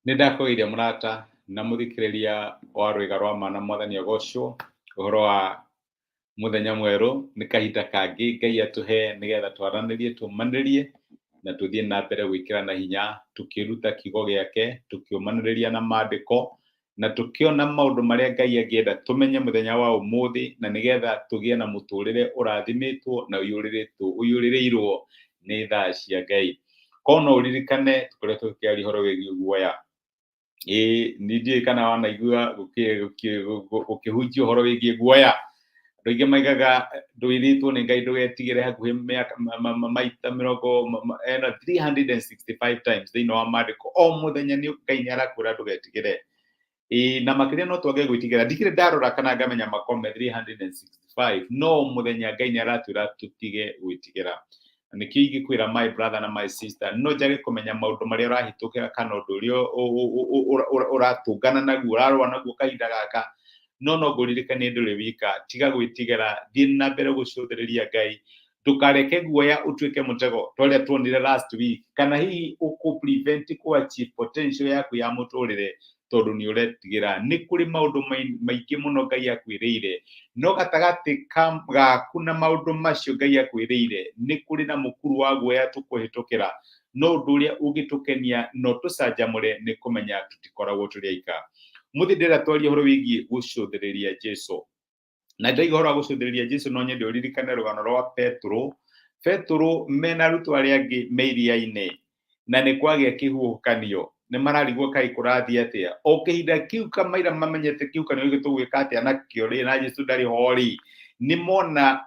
Nĩndakũgeithia mũrata na mũthikĩrĩria wa rwĩga rwa mana mwathani agocwo ũhoro wa mũthenya mwerũ. Nĩ kahinda kangĩ Ngai atũhe nĩgetha twaranĩrie tũmanĩrĩrie na tũthiĩ na mbere gwĩkĩrana hinya tũkĩruta kiugo gĩake, tũkĩũmanĩrĩria na maandĩko na tũkĩona maũndũ marĩa Ngai angĩenda tũmenye mũthenya wa ũmũthĩ, na nĩgetha tũgĩe na mũtũrĩre ũrathimĩtwo na ũiyũrĩrĩirwo nĩ thaa cia Ngai. Korwo no ũririkane tũkoretwo tũkĩaria ũhoro wĩgiĩ guoya. Nĩndiũĩ kana wanaigua gũkĩhunjio ũhoro wĩgiĩ guoya. Andũ aingĩ maigaga ndwĩrĩtwo nĩ Ngai ndũgetigĩre hakuhĩ maita 365 times thĩinĩ wa maandĩko. O mũthenya Ngai nĩarakwĩra ndũgetigĩre. Na makĩria no twage gwĩtigĩra. Ndikĩrĩ ndarora kana ngamenya makome 365 no mũthenya Ngai nĩaratwĩra tũtige gwĩtigĩra. Nĩkĩo ingĩkwĩra my brother na my sister, no njage kũmenya maũndũ marĩa ũrahĩtũkĩra kana ũndũ ũrĩa ũratũngana naguo, ũrarũa naguo kahinda gaka, no ngũririkanie ndũrĩ wika. Tiga gwĩtigĩra, thiĩ na mbere gũcũthĩrĩria Ngai. Ndũkareke guoya ũtuĩke mũtego ta ũrĩa tuonire last week, kana hihi prevent achieve potential yaku ya mũtũrĩre tondũ nĩ ũretigĩra. Nĩ kũrĩ maũndũ maingĩ mũno Ngai akwĩrĩire, no gatagatĩ gaku na maũndũ macio Ngai akwĩrĩire nĩ kũrĩ na mũkuru wa guoya tũkũhĩtũkĩra, no ũndũ ũrĩa ũngĩtũkenia no tũcanjamũre nĩ kũmenya tũtikoragwo tũrĩ aika. Mũthĩ ndĩrenda twarie ũhoro wĩgiĩ gũcũthĩrĩria Jesũ, na ndaiga ũhoro wa gũcũthĩrĩria Jesũ no nyende ũririkane rũgano rwa Petero mena arutwo arĩa angĩ me iria-inĩ, na nĩ kwagĩa kĩhuhũkanio. Nĩ mararigwo kaĩ kũrathiĩ atĩa. O kĩhinda kĩu kamaira mamenyete kĩhuhũkanio gĩkĩ tũgwĩka atĩa nakĩo rĩ, na Jesũ ndarĩ ho rĩ, nĩ mona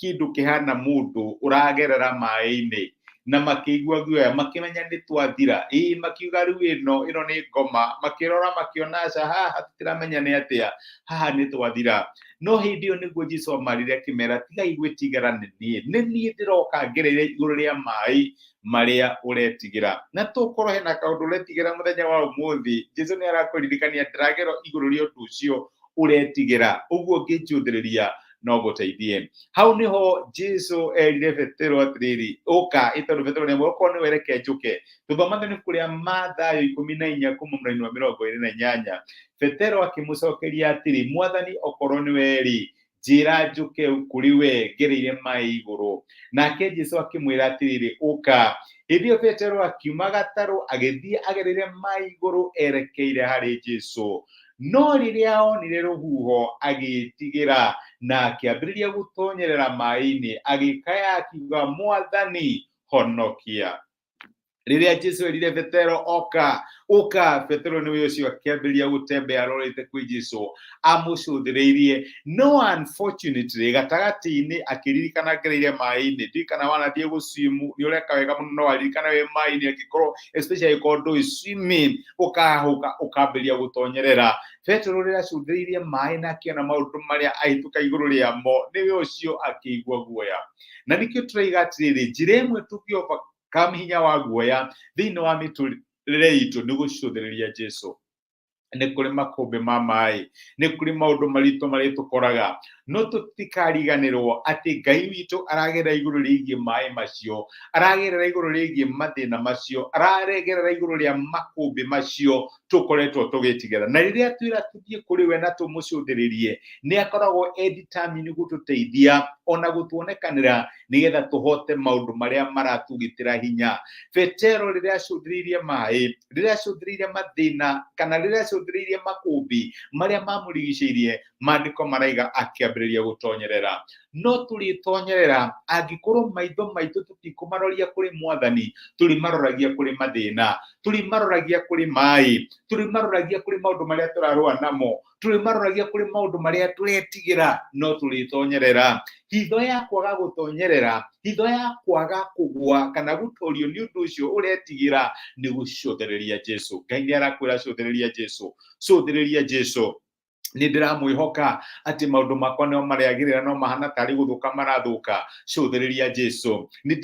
kĩndũ kĩhana mũndũ ũragerera maĩ-inĩ na makĩigua guoya, makĩmenya nĩ twathira. Makiuga rĩu ĩno nĩ ngoma, makĩrora makĩona aca haha tũtiramenya nĩ atĩa, haha nĩ twathira. No hĩndĩ ĩyo nĩguo Jesũ amarire akĩmera tigai gwĩtigĩra nĩ niĩ ndĩroka ngereire igũrũ rĩa maĩ marĩa ũretigĩra. Na tũkorwo hena kaũndũ ũretigĩra mũthenya wa ũmũthĩ, Jesũ nĩ arakũririkania ndĩragerwo igũrũ rĩa ũndũ ũcio ũretigĩra, ũguo ũngĩnjũthĩrĩria no gũteithie. Hau nĩho Jesũ erire Petero atĩrĩrĩ, ũka. Tondũ Petero nĩamwĩra okorwo nĩ we reke njũke. Tũthoma ibuku rĩa Mathayo 14 kuma mũraini wa 28. Petero akĩmũcokeria atĩrĩ, Mwathani okorwo nĩ we rĩ, njĩra njũke kũrĩ we ngereire maĩ igũrũ. Nake Jesũ akĩmwĩra atĩrĩrĩ, ũka. Hĩndĩ ĩyo Petero akiuma gatarũ agĩthiĩ agereire maĩ igũrũ erekeire harĩ Jesũ. No rĩrĩa onire rũhuho agĩtigĩra na akĩambĩrĩria gũtonyerera maĩ-inĩ, agĩkaya akiuga, Mwathani honokia. Rĩrĩa Jesũ erire Petero ũka, Petero nĩwe ũcio akĩambĩrĩria gũtembea arorete kwĩ Jesũ amũcũthĩrĩirie. No unfortunately gatagatĩ-inĩ akĩririkana ngereire maĩ-inĩ. Ndiũĩ kana wanathiĩ gũswimu nĩ ũreka wega mũno no waririkana wĩ maĩ-inĩ, angĩkorwo especially korwo ndũĩ swimming, ũkambĩrĩria gũtonyerera. Petero rĩrĩa acũthĩrĩirie maĩ na akĩona maũndũ marĩa ahĩtũka igũrũ rĩamo, nĩwe ũcio akĩigua guoya. Na nĩkĩo tũrauga atĩrĩrĩ, njĩra ĩmwe tũngĩoba hinya wa guoya thĩinĩ wa mĩtũrĩre itũ nĩ gũcũthĩrĩria Jesũ. Nĩ kũrĩ makũmbĩ ma maĩ, nĩ kũrĩ maũndũ maritũ marĩa tũkoraga, no tũtikariganĩrwo atĩ Ngai witũ aragerera igũrũ rĩgiĩ maĩ macio, aragerera igũrũ rĩgiĩ mathĩna macio, aragerera igũrũ rĩa makũmbĩ macio tũkoretwo tũgĩtigĩra. Na rĩrĩa twĩra tũthiĩ kũrĩ we na tũmũcũthĩrĩrie, nĩ akoragwo determined gũtũteithia ona gũtuonekanĩra nĩgetha tũhote maũndũ marĩa maratũgitĩra hinya. Petero rĩrĩa acũthĩrĩirie maĩ, rĩrĩa acũthĩrĩirie mathĩna, kana rĩrĩa acũthĩrĩirie makũmbĩ marĩa mamũrigicĩirie, maandĩko maraiga akĩambĩrĩria gũtonyerera. No tũrĩtonyerera angĩkorwo maitho maitũ tũtikũmaroria kũrĩ Mwathani, tũrĩmaroragia kũrĩ mathĩna, tũrĩmaroragia kũrĩ maĩ, tũrĩmaroragia kũrĩ maũndũ marĩa tũrarũa namo, tũrĩmaroragia kũrĩ maũndũ marĩa tũretigĩra, no tũrĩtonyerera. Hitho ya kwaga gũtonyerera, hitho ya kwaga kũgũa kana gũtorio nĩ ũndũ ũcio ũretigĩra nĩ gũcũthĩrĩria Jesũ. Ngai nĩ arakwĩra cũthĩrĩria Jesũ, cũthĩrĩria Jesũ. Nĩ ndĩramwĩhoka atĩ maũndũ makwa no marĩagĩrĩra no mahana tarĩ gũthũka marathũka, cũthĩrĩria Jesũ. Nĩ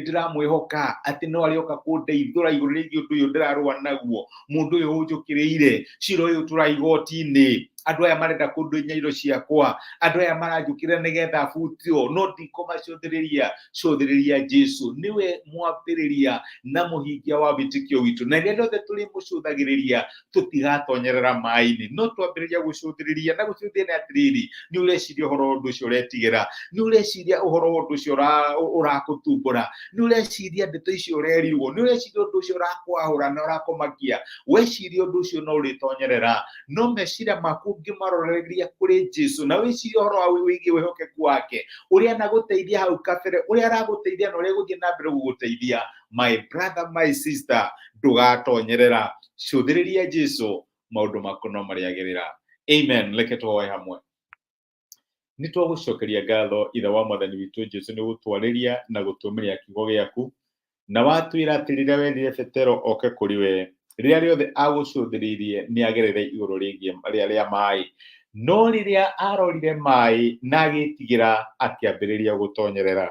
ndĩramwĩhoka atĩ no arĩoka kũndeithũra igũrũ rĩgiĩ ũndũ ũyũ ndĩrarũa naguo, mũndũ ũyũ ũnjũkĩrĩire, cira ũyũ tũraiga igoti-inĩ, andå aya marenda kå ndå nyairo ciakwa, andå aya maranjũkĩrĩra nĩgetha butio, no ndikũmacũthĩrĩria. Cũthĩrĩria Jesu, niwe mwambĩrĩria na mũhingia wa wĩtĩkio witũ, na rĩrĩa rĩothe tũrĩmũcũthagĩrĩria tũtigatonyerera maĩ-inĩ, no twambĩrĩria gũcũthĩrĩria na gũcũthĩrĩria atĩrĩrĩ, nĩ ũreciria ũhoro wa ũndũ ũcio ũretigĩra, nĩ ũreciria ũhoro wa ũndũ ũcio ũrakũtumbũra, nĩ ũreciria ndeto icio ũrerirwo, nĩ ũreciria ũndũ ũcio ũrakwahũra na ũrakũmakia, weciria ũndũ ũcio no ũrĩtonyerera, no meciria maku ũngĩmaroreria kũrĩ Jesu na wĩciria ũhoro wa wĩgiĩ wĩhokeku wake, ũrĩa anagũteithia hau kabere, ũrĩa aragũteithia na ũrĩa gũthiĩ na mbere gũgũteithia, my brother, my sister, ndũgatonyerera. Cũthĩrĩria Jesu, maũndũ maku no marĩagĩrĩra. Amen. Reke tũhoe hamwe. Nĩ twagũcokeria ngatho ithe wa mwathani witũ Jesu nĩ gũtwarĩria na gũtũmĩria kiugo gĩaku, na watwĩra atĩ rĩrĩa wendire Petero oke kũrĩ we, rĩrĩa rĩothe agũcũthĩrĩirie nĩ agerere igũrũ rĩa maĩ, no rĩrĩa arorire maĩ na agĩtigĩra akĩambĩrĩria gũtonyerera.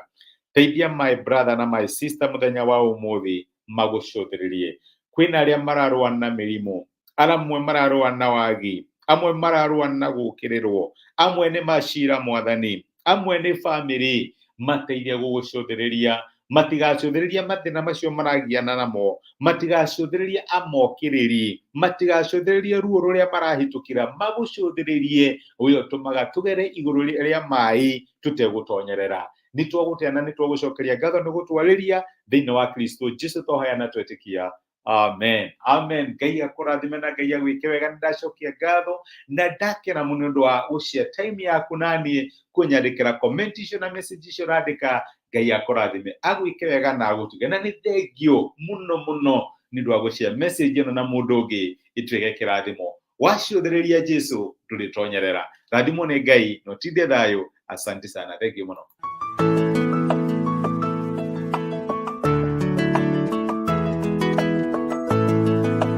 Teithia my brother na my sister mũthenya wa ũmũthĩ magũcũthĩrĩrie. Kwĩna arĩa mararũa na mĩrimũ, amwe mararũa na wagi, amwe mararũa na gũkĩrĩrwo, amwe nĩ macira mwathani, amwe nĩ bamĩrĩ, mateithie gũgũcũthĩrĩria, matigacũthĩrĩria mathĩna macio maragiana namo, matigacũthĩrĩrie amokĩrĩri, matigacũthĩrĩrie ruo rũrĩa marahĩtũkĩra, magũcũthĩrĩrie ũyũ ũtũmaga tũgere igũrũ rĩa maĩ tũtegũtonyerera. Nĩ twagũteana, nĩ twagũcokeria ngatho nĩ gũtwarĩria thĩinĩ wa Kristo Jesu tũhoya na twetĩkia. Amen. Amen. Ngai akũrathime na Ngai agwĩke wega. Nĩ ndacokia ngatho na ndakena mũno ũndũ wa gũshare time yaku naniĩ, kũnyandĩkĩra comment icio na message icio ũrandĩka. Ngai akũrathime, agwĩke wega na agũtuge, na nĩ thengiũ mũno mũno nĩ ũndũ wa gũshare message ĩno na mũndũ ũngĩ ĩtuĩke kĩrathimo. Wacũthĩrĩria Jesu ndũrĩtonyerera. Rathimwo nĩ Ngai na ũtinde thayũ. Asante sana. Thengiũ mũno.